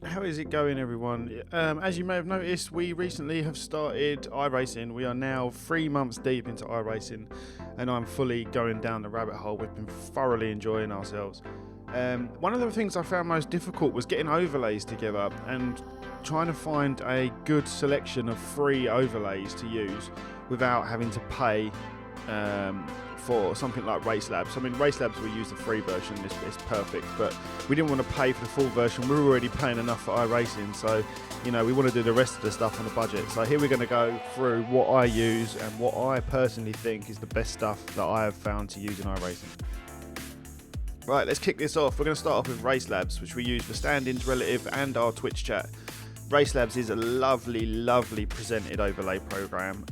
How is it going, everyone? As you may have noticed, we recently have started iRacing. We are now 3 months deep into iRacing, and I'm fully going down the rabbit hole. We've been thoroughly enjoying ourselves. One of the things I found most difficult was getting overlays together and trying to find a good selection of free overlays to use without having to pay for something like Racelabs. I mean, Racelabs, we use the free version, it's perfect, but we didn't want to pay for the full version. We were already paying enough for iRacing, so we want to do the rest of the stuff on a budget. So here we're going to go through what I use and what I personally think is the best stuff that I have found to use in iRacing. Right, let's kick this off. We're going to start off with Racelabs, which we use for stand-ins, relative, and our Twitch chat. Racelabs is a lovely presented overlay program.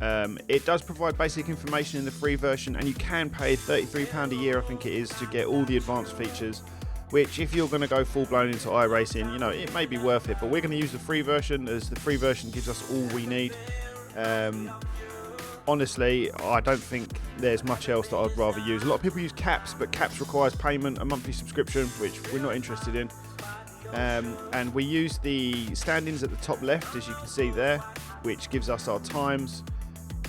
It does provide basic information in the free version, and you can pay £33 a year, I think it is, to get all the advanced features, which if you're going to go full-blown into iRacing, it may be worth it, but we're going to use the free version, as the free version gives us all we need. Honestly, I don't think there's much else that I'd rather use. A lot of people use Caps, but Caps requires payment, a monthly subscription, which we're not interested in. And we use the stand-ins at the top left, as you can see there, which gives us our times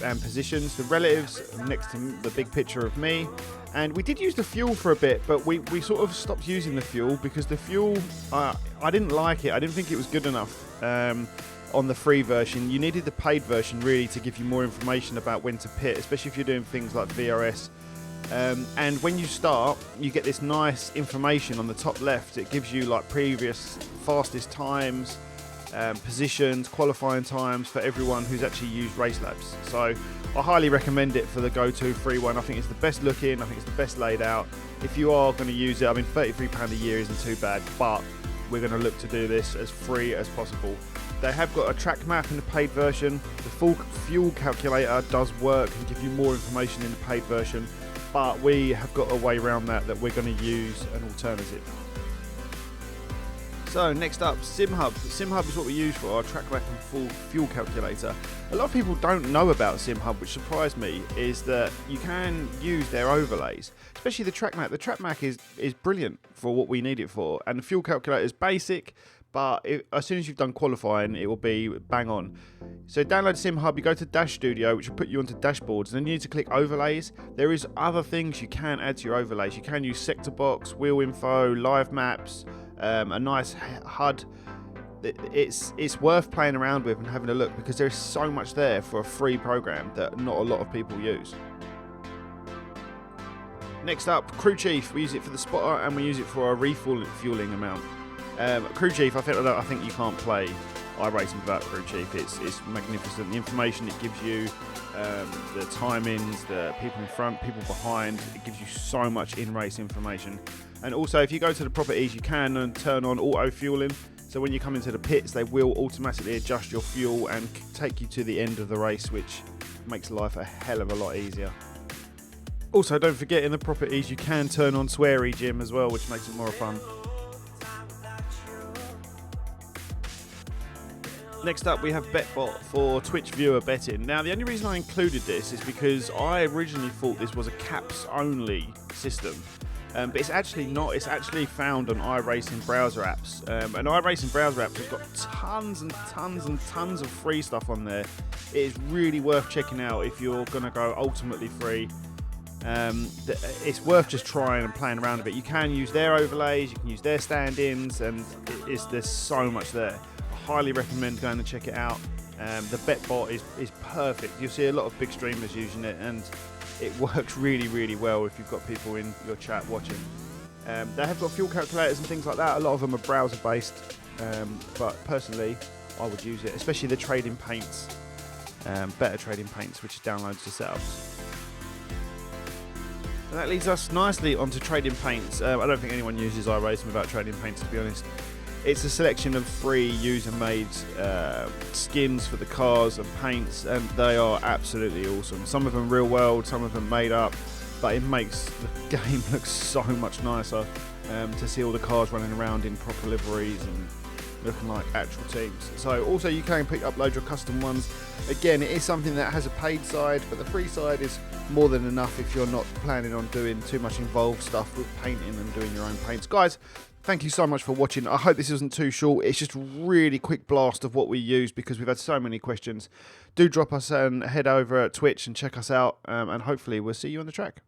and positions. The relatives next to the big picture of me. And we did use the fuel for a bit, but we sort of stopped using the fuel because the fuel, I didn't like it. I didn't think it was good enough on the free version. You needed the paid version really to give you more information about when to pit, especially if you're doing things like VRS. And when you start, you get this nice information on the top left. It gives you like previous fastest times, positions, qualifying times for everyone who's actually used Racelabs. So I highly recommend it for the go-to free one. I think it's the best looking, I think it's the best laid out. If you are going to use it, I mean, £33 a year isn't too bad, but we're going to look to do this as free as possible. They have got a track map in the paid version. The full fuel calculator does work and give you more information in the paid version. But we have got a way around that we're going to use an alternative. So next up, Simhub. Simhub is what we use for our track map and full fuel calculator. A lot of people don't know about Simhub, which surprised me, is that you can use their overlays, especially the track map. The track map is brilliant for what we need it for, and the fuel calculator is basic, but as soon as you've done qualifying, it will be bang on. So download Simhub, you go to Dash Studio, which will put you onto dashboards, and then you need to click overlays. There is other things you can add to your overlays. You can use sector box, wheel info, live maps, a nice HUD. It's worth playing around with and having a look, because there's so much there for a free program that not a lot of people use. Next up, CrewChief. We use it for the spotter and we use it for our refueling amount. CrewChief, I think you can't play iRacing without CrewChief. It's magnificent. The information it gives you, the timings, the people in front, people behind, it gives you so much in-race information. And also, if you go to the properties, you can turn on auto fueling. So when you come into the pits, they will automatically adjust your fuel and take you to the end of the race, which makes life a hell of a lot easier. Also, don't forget, in the properties, you can turn on sweary Jim as well, which makes it more fun. Next up, we have Betbot for Twitch viewer betting. Now, the only reason I included this is because I originally thought this was a caps-only system. But it's actually not. It's actually found on iRacing browser apps. And iRacing browser apps has got tons and tons and tons of free stuff on there. It is really worth checking out if you're going to go ultimately free. It's worth just trying and playing around a bit. You can use their overlays, you can use their stand-ins, and there's so much there. I highly recommend going and check it out. The Betbot is perfect. You'll see a lot of big streamers using it, and it works really well if you've got people in your chat watching. They have got fuel calculators and things like that. A lot of them are browser based, but personally I would use it, especially the trading paints, better trading paints, which downloads the setups. And that leads us nicely onto trading paints. I don't think anyone uses iRacing without trading paints, to be honest. It's a selection of free user-made skins for the cars and paints, and they are absolutely awesome. Some of them real world, some of them made up, but it makes the game look so much nicer to see all the cars running around in proper liveries, and looking like actual teams. So also you can upload your custom ones. Again, it is something that has a paid side, but the free side is more than enough if you're not planning on doing too much involved stuff with painting and doing your own paints. Guys, thank you so much for watching. I hope this isn't too short. It's just a really quick blast of what we use because we've had so many questions. Do drop us and head over at Twitch and check us out, and hopefully we'll see you on the track.